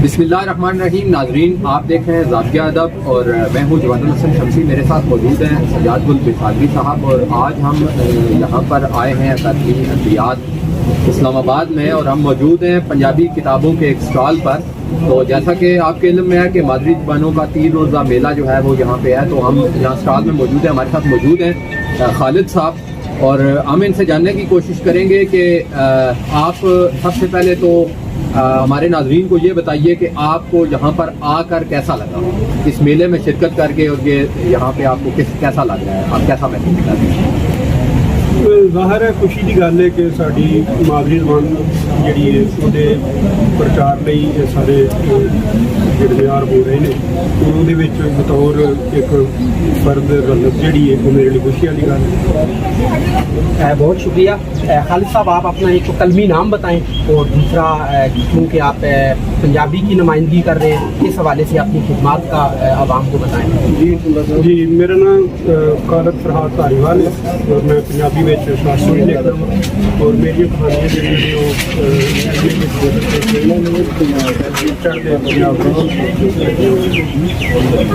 बिस्मिल्लाहिर्रहमानिर्रहीम। नाजरीन, आप देख रहे हैं ज़ाविया अदब और मैं हूँ जवादुल हसन शमसी। मेरे साथ मौजूद हैं सजाद गुल बिसालवी साहब और आज हम यहाँ पर आए हैं अकादमी अदबियात इस्लामाबाद में और हम मौजूद हैं पंजाबी किताबों के एक स्टॉल पर। तो जैसा कि आपके इल्म में है कि मादरी ज़बानों का 3 रोज़ा मेला जो है वो यहाँ पे है, तो हम यहाँ स्टॉल में मौजूद हैं। हमारे साथ मौजूद हैं खालिद साहब और हम इनसे जानने की कोशिश करेंगे कि आप सबसे पहले तो हमारे नाजरीन को ये बताइए कि आपको यहाँ पर आकर कैसा लगा, इस मेले में शिरकत करके, और ये यहाँ पे आपको कैसा लग रहा है, आप कैसा महसूस कर रहे हैं? ਜ਼ਾਹਰ ਹੈ ਖੁਸ਼ੀ ਦੀ ਗੱਲ ਹੈ ਕਿ ਸਾਡੀ ਮਾਦਰੀ ਜ਼ਬਾਨ ਜਿਹੜੀ ਹੈ ਉਹਦੇ ਪ੍ਰਚਾਰ ਲਈ ਇਹ ਸਾਰੇ ਜਿਹੜੇ ਮਿਆਰ ਹੋ ਰਹੇ ਨੇ, ਉਹਦੇ ਵਿੱਚ ਬਤੌਰ ਇੱਕ ਫਰਦ ਰਲਤ ਜਿਹੜੀ ਹੈ ਉਹ ਮੇਰੇ ਲਈ ਖੁਸ਼ੀ वाली ਗੱਲ है। बहुत शुक्रिया खालिद साहब, आप अपना एक कलमी नाम बताएं और दूसरा क्योंकि आप पंजाबी की नुमाइंदगी कर रहे हैं, इस हवाले से अपनी खिदमत का आवाम को बताएं। जी, मेरा नाम खालिद फरहाद धारीवाल है और मैं पंजाबी में शास्त्री लिखता हूँ और मेरी कहानियाँ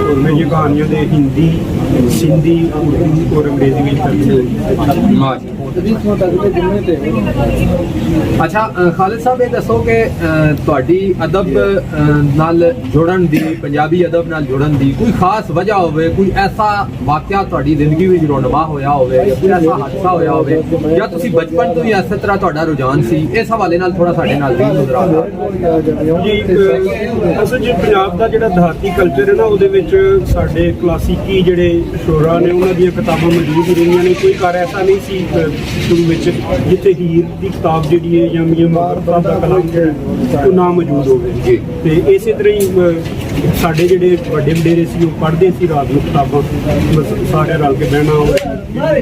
और मेरी कहानियाँ दे हिंदी, सिंधी, उर्दू और अंग्रेजी में तर्जुमे। अच्छा खालिद साहब, ये दसो कि तुहाडी अदब नाल जुड़न दी, पंजाबी अदब नाल जुड़न दी कोई खास वजह होवे, कोई ऐसा वाकया तुहाडी जिंदगी विच रोनवा होया होवे या कोई ऐसा हादसा होया होवे या तुसी बचपन तो ही इस तरह तुहाडा रुझान सी, इस हवाले नाल थोड़ा साडे नाल भी गुजरा जी। असल जी पंजाब दा जिहड़ा देहाती कल्चर है ना, ਉਹਦੇ ਵਿੱਚ ਸਾਡੇ ਕਲਾਸਿਕੀ ਜਿਹੜੇ ਸ਼ੋਰਾ ਨੇ ਉਹਨਾਂ ਦੀਆਂ ਕਿਤਾਬਾਂ ਮੌਜੂਦ ਰਹੀਆਂ ਨੇ। ਕੋਈ ਘਰ ਐਸਾ ਨਹੀਂ ਸੀ ਸ਼ੁਰੂ ਵਿੱਚ ਜਿੱਥੇ ਹੀਰ ਦੀ ਕਿਤਾਬ ਜਿਹੜੀ ਹੈ ਜਾਂ ਮੀਆਂ ਮੁਹੱਬਤ ਦਾ ਕਲਮ ਉਹ ਨਾ ਮੌਜੂਦ ਹੋਵੇ। ਤੇ ਇਸੇ ਤਰ੍ਹਾਂ ਹੀ ਸਾਡੇ ਜਿਹੜੇ ਵੱਡੇ ਵਡੇਰੇ ਸੀ ਉਹ ਪੜ੍ਹਦੇ ਸੀ ਰਾਤ ਨੂੰ ਕਿਤਾਬਾਂ, ਸਾਰੇ ਰਲ ਕੇ ਬਹਿਣਾ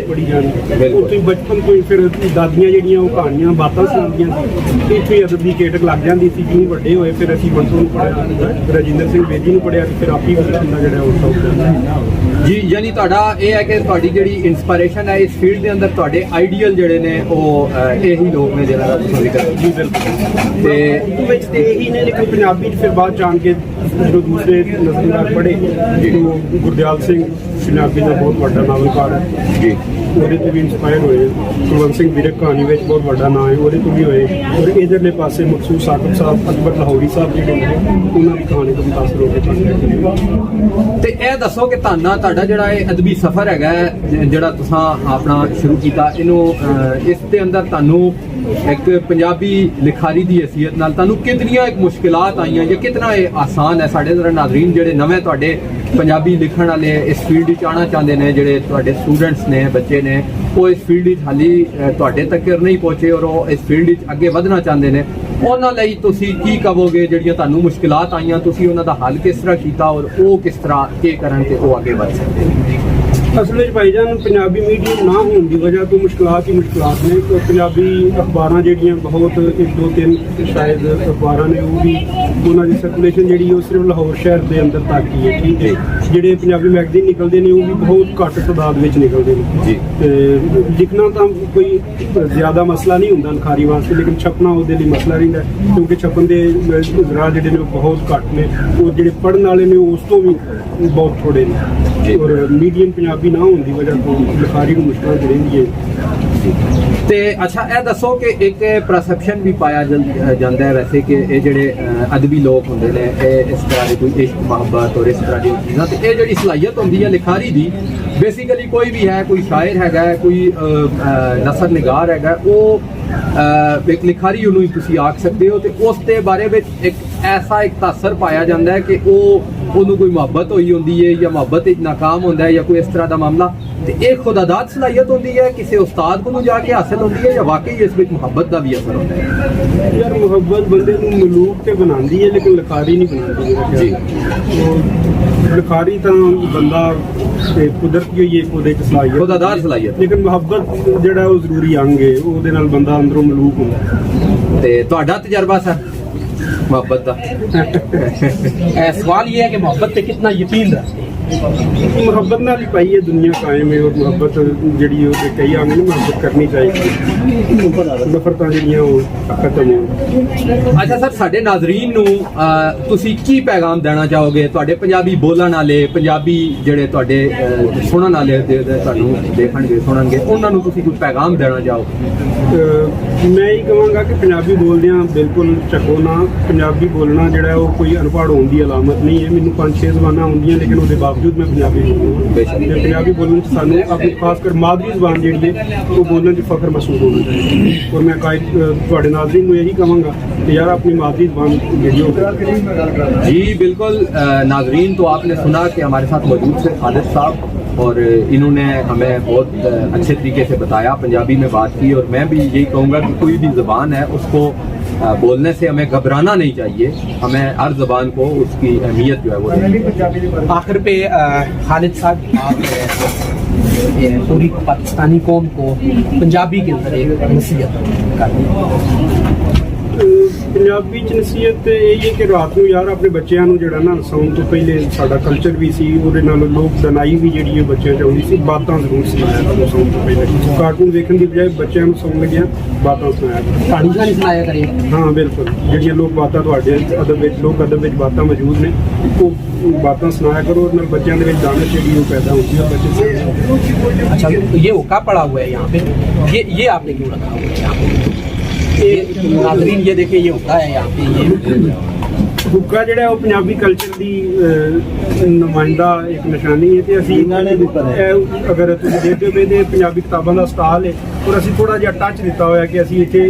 ਪੜ੍ਹੀ ਜਾਣੀ। ਉੱਥੇ ਬਚਪਨ ਤੋਂ ਹੀ ਫਿਰ ਦਾਦੀਆਂ ਜਿਹੜੀਆਂ ਉਹ ਕਹਾਣੀਆਂ ਬਾਤਾਂ ਸੁਣਾਉਂਦੀਆਂ ਸੀ, ਇੱਥੇ ਹੀ ਅਦਬ ਦੀ ਕੇਟਕ ਲੱਗ ਜਾਂਦੀ ਸੀ। ਜਿਉਂ ਵੱਡੇ ਹੋਏ ਫਿਰ ਅਸੀਂ ਬੰਸੂ ਨੂੰ ਪੜ੍ਹਿਆ, ਰਾਜਿੰਦਰ ਸਿੰਘ ਬੇਦੀ ਨੂੰ ਪੜ੍ਹਿਆ ਤੇ ਫਿਰ ਆਪੀ ਲਿਖਣ ਦਾ ਜਿਹੜਾ ਉਹ ਸ਼ੌਕ ਜੀ। ਯਾਨੀ ਤੁਹਾਡਾ ਇਹ ਹੈ ਕਿ ਤੁਹਾਡੀ ਜਿਹੜੀ ਇਨਸਪੀਰੇਸ਼ਨ ਹੈ ਇਸ ਫੀਲਡ ਦੇ ਅੰਦਰ, ਤੁਹਾਡੇ ਆਈਡੀਅਲ ਜਿਹੜੇ ਨੇ ਉਹ ਇਹੀ ਲੋਕ ਨੇ ਜਿਹੜਾ ਤੁਸੀਂ ਕਰਦੇ ਜੀ। ਬਿਲਕੁਲ ਤੇ ਵਿੱਚ ਤੇ ਇਹੀ ਨੇ, ਲੇਕਿਨ ਪੰਜਾਬੀ 'ਚ ਫਿਰ ਬਾਅਦ ਜਾਣ ਕੇ ਜਦੋਂ ਦੂਸਰੇ ਨਜ਼ਰਦਾਰ ਪੜ੍ਹੇ तो गुरदयाल सिंह पंजाबी का बहुत बड़ा नावलकार है जी, ਉਹਦੇ ਤੋਂ ਵੀ ਇੰਸਪਾਇਰ ਹੋਏ। ਕੁਲਵੰਤ ਸਿੰਘ ਵਿਰਕ ਕਹਾਣੀ ਵਿੱਚ ਬਹੁਤ ਵੱਡਾ ਨਾਂ ਹੈ, ਉਹਦੇ ਤੋਂ ਵੀ ਹੋਏ। ਔਰ ਇਧਰਲੇ ਪਾਸੇ ਮਕਸੂਦ ਸਾਕਬ ਸਾਹਿਬ, ਅਕਬਰ ਲਾਹੌਰੀ ਸਾਹਿਬ ਜਿਹੜੇ ਨੇ ਉਹਨਾਂ ਦੀ ਕਹਾਣੀ ਤੋਂ ਮੁਤਾਸਰ ਹੋ ਕੇ ਪੜ੍ਹਦੇ। ਤੇ ਇਹ ਦੱਸੋ ਕਿ ਤੁਹਾਡਾ ਜਿਹੜਾ ਇਹ ਅਦਬੀ ਸਫ਼ਰ ਹੈਗਾ ਜਿਹੜਾ ਤੁਸੀਂ ਆਪਣਾ ਸ਼ੁਰੂ ਕੀਤਾ, ਇਹਨੂੰ ਇਸ ਦੇ ਅੰਦਰ ਤੁਹਾਨੂੰ ਇੱਕ ਪੰਜਾਬੀ ਲਿਖਾਰੀ ਦੀ ਹਸੀਅਤ ਨਾਲ ਤੁਹਾਨੂੰ ਕਿਤਨੀਆਂ ਇੱਕ ਮੁਸ਼ਕਿਲਾਤ ਆਈਆਂ ਜਾਂ ਕਿਤਨਾ ਇਹ ਆਸਾਨ ਹੈ? ਸਾਡੇ ਜ਼ਰਾ ਨਾਜ਼ਰੀਨ ਜਿਹੜੇ ਨਵੇਂ ਤੁਹਾਡੇ ਪੰਜਾਬੀ ਲਿਖਣ ਵਾਲੇ ਇਸ ਫੀਲਡ ਵਿੱਚ ਆਉਣਾ ਚਾਹੁੰਦੇ ਨੇ, ਜਿਹੜੇ ਤੁਹਾਡੇ ਸਟੂਡੈਂਟਸ ਨੇ, ਬੱਚੇ ਨੇ, ਉਹ ਇਸ ਫੀਲਡ ਵਿੱਚ ਹਾਲੀ ਤੁਹਾਡੇ ਤੱਕ ਨਹੀਂ ਪਹੁੰਚੇ ਔਰ ਉਹ ਇਸ ਫੀਲਡ ਵਿੱਚ ਅੱਗੇ ਵਧਣਾ ਚਾਹੁੰਦੇ ਨੇ, ਉਹਨਾਂ ਲਈ ਤੁਸੀਂ ਕੀ ਕਹੋਗੇ? ਜਿਹੜੀਆਂ ਤੁਹਾਨੂੰ ਮੁਸ਼ਕਿਲਾਤ ਆਈਆਂ, ਤੁਸੀਂ ਉਹਨਾਂ ਦਾ ਹੱਲ ਕਿਸ ਤਰ੍ਹਾਂ ਕੀਤਾ ਔਰ ਉਹ ਕਿਸ ਤਰ੍ਹਾਂ ਕੀ ਕਰਨ ਤੇ ਉਹ ਅੱਗੇ ਵਧ ਸਕਦੇ ਨੇ? ਅਸਲ ਵਿੱਚ ਭਾਈਜਾਨ ਪੰਜਾਬੀ ਮੀਡੀਅਮ ਨਾ ਹੋਣ ਦੀ ਵਜ੍ਹਾ ਤੋਂ ਮੁਸ਼ਕਿਲਾਤ ਹੀ ਮੁਸ਼ਕਿਲਾਤ ਨੇ। ਪੰਜਾਬੀ ਅਖਬਾਰਾਂ ਜਿਹੜੀਆਂ ਬਹੁਤ 1-2-3 ਸ਼ਾਇਦ ਅਖਬਾਰਾਂ ਨੇ, ਉਹ ਵੀ ਉਹਨਾਂ ਦੀ ਸਰਕੂਲੇਸ਼ਨ ਜਿਹੜੀ ਉਹ ਸਿਰਫ ਲਾਹੌਰ ਸ਼ਹਿਰ ਦੇ ਅੰਦਰ ਤੱਕ ਹੀ ਹੈ। ਠੀਕ ਹੈ, ਜਿਹੜੇ ਪੰਜਾਬੀ ਮੈਗਜ਼ੀਨ ਨਿਕਲਦੇ ਨੇ ਉਹ ਵੀ ਬਹੁਤ ਘੱਟ ਤਾਦਾਦ ਵਿੱਚ ਨਿਕਲਦੇ ਨੇ ਜੀ। ਤੇ ਲਿਖਣਾ ਤਾਂ ਕੋਈ ਜ਼ਿਆਦਾ ਮਸਲਾ ਨਹੀਂ ਹੁੰਦਾ ਲਿਖਾਰੀ ਵਾਸਤੇ, ਲੇਕਿਨ ਛਪਣਾ ਉਹਦੇ ਲਈ ਮਸਲਾ ਰਹਿੰਦਾ, ਕਿਉਂਕਿ ਛਪਣ ਦੇ ਜ਼ਰਾ ਜਿਹੜੇ ਨੇ ਉਹ ਬਹੁਤ ਘੱਟ ਨੇ, ਉਹ ਜਿਹੜੇ ਪੜ੍ਹਨ ਵਾਲੇ ਨੇ ਉਸ ਤੋਂ ਵੀ ਬਹੁਤ ਥੋੜੇ ਨੇ। ਔਰ ਮੀਡੀਅਮ ਪੰਜਾਬੀ ਨਾ ਹੋਣ ਦੀ ਵਜ੍ਹਾ ਤੋਂ ਲਿਖਾਰੀ ਨੂੰ ਮੁਸ਼ਕਲਾਂ ਰਹਿੰਦੀ ਹੈ। ਤੇ ਅੱਛਾ ਇਹ ਦੱਸੋ ਕਿ ਇੱਕ ਪਰਸੈਪਸ਼ਨ ਵੀ ਪਾਇਆ ਜਾਂਦਾ ਹੈ ਵੈਸੇ ਕਿ ਇਹ ਜਿਹੜੇ ਅਦਬੀ ਲੋਕ ਹੁੰਦੇ ਨੇ, ਇਹ ਇਸ ਤਰ੍ਹਾਂ ਦੀ ਕੋਈ ਇਸ਼ਕ ਮੁਹੱਬਤ ਔਰ ਇਸ ਤਰ੍ਹਾਂ ਦੀ ਚੀਜ਼ਾਂ, ਤੇ ਇਹ ਜਿਹੜੀ ਸਲਾਹੀਅਤ ਹੁੰਦੀ ਹੈ ਲਿਖਾਰੀ ਦੀ, ਬੇਸਿਕਲੀ ਕੋਈ ਵੀ ਹੈ, ਕੋਈ ਸ਼ਾਇਰ ਹੈਗਾ, ਕੋਈ ਨਸਰ ਨਿਗਾਰ ਹੈਗਾ, ਉਹ ਇੱਕ ਲਿਖਾਰੀ ਉਹਨੂੰ ਹੀ ਤੁਸੀਂ ਆਖ ਸਕਦੇ ਹੋ। ਤੇ ਉਸ ਦੇ ਬਾਰੇ ਵਿੱਚ ਇੱਕ ਐਸਾ ਇੱਕ ਤਾਸਰ ਪਾਇਆ ਜਾਂਦਾ ਹੈ ਕਿ ਉਹਨੂੰ ਕੋਈ ਮੁਹੱਬਤ ਹੋਈ ਹੁੰਦੀ ਹੈ ਜਾਂ ਮੁਹੱਬਤ ਵਿੱਚ ਨਾਕਾਮ ਹੁੰਦਾ ਹੈ ਜਾਂ ਕੋਈ ਇਸ ਤਰ੍ਹਾਂ ਦਾ ਮਾਮਲਾ, ਤੇ ਇਹ ਖੁਦਾਦਾਦ ਸਲਾਹੀਅਤ ਹੁੰਦੀ ਹੈ ਕਿਸੇ ਉਸਤਾਦ ਕੋਲੋਂ ਜਾ ਕੇ ਹਾਸਿਲ ਹੁੰਦੀ ਹੈ ਜਾਂ ਵਾਕਈ ਇਸ ਵਿੱਚ ਮੁਹੱਬਤ ਦਾ ਵੀ ਅਸਰ ਹੁੰਦਾ ਹੈ? ਯਾਰ ਮੁਹੱਬਤ ਬੰਦੇ ਨੂੰ ਮਲੂਕ ਤੇ ਬਣਾਉਂਦੀ ਹੈ, ਲੇਕਿਨ ਲਿਖਾਰੀ ਨਹੀਂ ਬਣਾਉਂਦੀ ਜੀ। ਲਿਖਾਰੀ ਤਾਂ ਬੰਦਾ ਕੁਦਰਤੀ ਹੋਈ ਹੈ, ਉਹਦੇ ਚ ਸਲਾਹੀਅਤ, ਖੁਦਾਦਾਦ ਸਲਾਹੀਅਤ, ਲੇਕਿਨ ਮੁਹੱਬਤ ਜਿਹੜਾ ਉਹ ਜ਼ਰੂਰੀ ਅੰਗ ਹੈ, ਉਹਦੇ ਨਾਲ ਬੰਦਾ ਅੰਦਰੋਂ ਮਲੂਕ ਹੁੰਦਾ। ਤੇ ਤੁਹਾਡਾ ਤਜਰਬਾ ਸਰ मोहब्बत का? सवाल ये है कि मोहब्बत पे कितना यकीन रखते हैं। ਮੁਹੱਬਤ ਨਾਲ ਹੀ ਪਾਈ ਹੈ ਦੁਨੀਆ ਕਾਇਮ ਹੈ, ਔਰ ਮੁਹੱਬਤ ਜਿਹੜੀ ਉਹ ਕਹੀ ਆਵੇਂ ਨਾ ਮੁਹੱਬਤ ਕਰਨੀ ਚਾਹੀਦੀ, ਨਫ਼ਰਤਾਂ ਜਿਹੜੀਆਂ ਉਹ ਖਤਮ ਹੋਣ। ਅੱਛਾ ਸਰ, ਸਾਡੇ ਨਾਜ਼ਰੀਨ ਨੂੰ ਤੁਸੀਂ ਕੀ ਪੈਗਾਮ ਦੇਣਾ ਚਾਹੋਗੇ? ਤੁਹਾਡੇ ਪੰਜਾਬੀ ਬੋਲਣ ਵਾਲੇ, ਪੰਜਾਬੀ ਜਿਹੜੇ ਤੁਹਾਡੇ ਸੁਣਨ ਵਾਲੇ ਤੁਹਾਨੂੰ ਦੇਖਣਗੇ ਸੁਣਨਗੇ, ਉਹਨਾਂ ਨੂੰ ਤੁਸੀਂ ਕੋਈ ਪੈਗਾਮ ਦੇਣਾ ਚਾਹੋ? ਮੈਂ ਇਹ ਕਹਾਂਗਾ ਕਿ ਪੰਜਾਬੀ ਬੋਲਦਿਆਂ ਬਿਲਕੁਲ ਚੱਕੋ ਨਾ। ਪੰਜਾਬੀ ਬੋਲਣਾ ਜਿਹੜਾ ਉਹ ਕੋਈ ਅਨਪੜ੍ਹ ਹੋਣ ਦੀ ਅਲਾਮਤ ਨਹੀਂ ਹੈ। ਮੈਨੂੰ 5-6 ਜ਼ਬਾਨਾਂ ਆਉਂਦੀਆਂ, ਲੇਕਿਨ ਉਹਦੇ ਬਾਵਜੂਦ ਮੈਂ ਪੰਜਾਬੀ ਬੋਲਦਾ। ਤੇ ਪੰਜਾਬੀ ਬੋਲਣ 'ਚ ਸਾਨੂੰ ਆਪਣੀ ਖਾਸ ਕਰ ਮਾਦਰੀ ਜ਼ਬਾਨ ਜਿਹੜੀ ਹੈ ਉਹ ਬੋਲਣ 'ਚ ਫਖਰ ਮਹਿਸੂਸ ਹੋਣਾ ਚਾਹੀਦਾ। ਔਰ ਮੈਂ ਤੁਹਾਡੇ ਨਾਜ਼ਰੀਨ ਨੂੰ ਇਹੀ ਕਹਾਂਗਾ कि यार अपनी मादरी ज़बान वीडियो। जी बिल्कुल नाजरीन, तो आपने सुना कि हमारे साथ मौजूद थे खालिद साहब और इन्होंने हमें बहुत अच्छे तरीके से बताया, पंजाबी में बात की। और मैं भी यही कहूँगा कि कोई भी ज़बान है उसको बोलने से हमें घबराना नहीं चाहिए, हमें हर ज़बान को उसकी अहमियत जो है वो। आखिर पे खालिद साहब, आप पूरी पाकिस्तानी कौम को पंजाबी के अंदर एक नसीहत कर ਪੰਜਾਬੀ 'ਚ ਨਸੀਹਤ ਇਹ ਹੈ ਕਿ ਰਾਤ ਨੂੰ ਯਾਰ ਆਪਣੇ ਬੱਚਿਆਂ ਨੂੰ ਜਿਹੜਾ ਨਾ ਸੌਣ ਤੋਂ ਪਹਿਲੇ ਸਾਡਾ ਕਲਚਰ ਵੀ ਸੀ, ਉਹਦੇ ਨਾਲ ਲੋਕ ਦਨਾਈ ਵੀ ਜਿਹੜੀ ਹੈ ਬੱਚਿਆਂ 'ਚ ਆਉਂਦੀ ਸੀ, ਬਾਤਾਂ ਜ਼ਰੂਰ ਸੁਣਾਇਆ ਸੌਣ ਤੋਂ ਪਹਿਲੇ। ਕਾਰਟੂਨ ਦੇਖਣ ਦੀ ਬਜਾਏ ਬੱਚਿਆਂ ਨੂੰ ਸੌਣ ਲੱਗਿਆ ਬਾਤਾਂ ਸੁਣਾਇਆ ਕਹਾਣੀ ਨਹੀਂ ਸੁਣਾਇਆ ਕਰੇ। ਹਾਂ ਬਿਲਕੁਲ, ਜਿਹੜੀਆਂ ਲੋਕ ਬਾਤਾਂ ਤੁਹਾਡੇ ਅਦਬ ਵਿੱਚ, ਲੋਕ ਅਦਬ ਵਿੱਚ ਬਾਤਾਂ ਮੌਜੂਦ ਨੇ, ਉਹ ਬਾਤਾਂ ਸੁਣਾਇਆ ਕਰੋ। ਉਹਦੇ ਨਾਲ ਬੱਚਿਆਂ ਦੇ ਵਿੱਚ ਦਾਨਸ਼ ਜਿਹੜੀ ਉਹ ਪੈਦਾ ਹੁੰਦੀ ਹੈ, ਬੱਚੇ। अच्छा, ये हुक्का पड़ा हुआ है यहाँ पे, ये आपने क्यों रखा हुआ है यहाँ पे? नाज़रीन ये देखिए, ये हुक्का है यहाँ पे। ये ਹੁੱਕਾ ਜਿਹੜਾ ਉਹ ਪੰਜਾਬੀ ਕਲਚਰ ਦੀ ਨੁਮਾਇੰਦਾ ਇੱਕ ਨਿਸ਼ਾਨੀ ਹੈ। ਤੇ ਅਸੀਂ ਅਗਰ ਤੁਸੀਂ ਦੇਖਦੇ ਹੋ ਤੇ ਪੰਜਾਬੀ ਕਿਤਾਬਾਂ ਦਾ ਸਟਾਲ ਹੈ, ਔਰ ਅਸੀਂ ਥੋੜਾ ਜਿਹਾ ਟੱਚ ਦਿੱਤਾ ਹੋਇਆ ਕਿ ਅਸੀਂ ਇੱਥੇ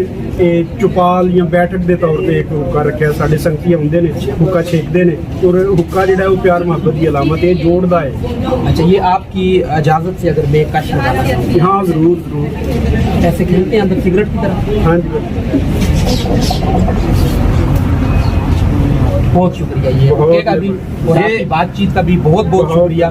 ਚੁਪਾਲ ਜਾਂ ਬੈਠਕ ਦੇ ਤੌਰ ਤੇ ਇੱਕ ਹੁੱਕਾ ਰੱਖਿਆ। ਸਾਡੇ ਸੰਗਤੀ ਆਉਂਦੇ ਨੇ, ਹੁੱਕਾ ਛੇਕਦੇ ਨੇ, ਔਰ ਹੁੱਕਾ ਜਿਹੜਾ ਉਹ ਪਿਆਰ ਮੁਹੱਬਤ ਦੀ ਅਲਾਮਤ ਹੈ, ਜੋੜਦਾ ਹੈ। अच्छा, ये आपकी इजाज़त से अगर मैं कश लगाना चाहूँ? हाँ ज़रूर ज़रूर। ऐसे खेलते हैं अंदर सिगरेट की तरह? हाँ जी, बहुत शुक्रिया ये हुक्के का भी और आपकी बातचीत का भी बहुत बहुत शुक्रिया।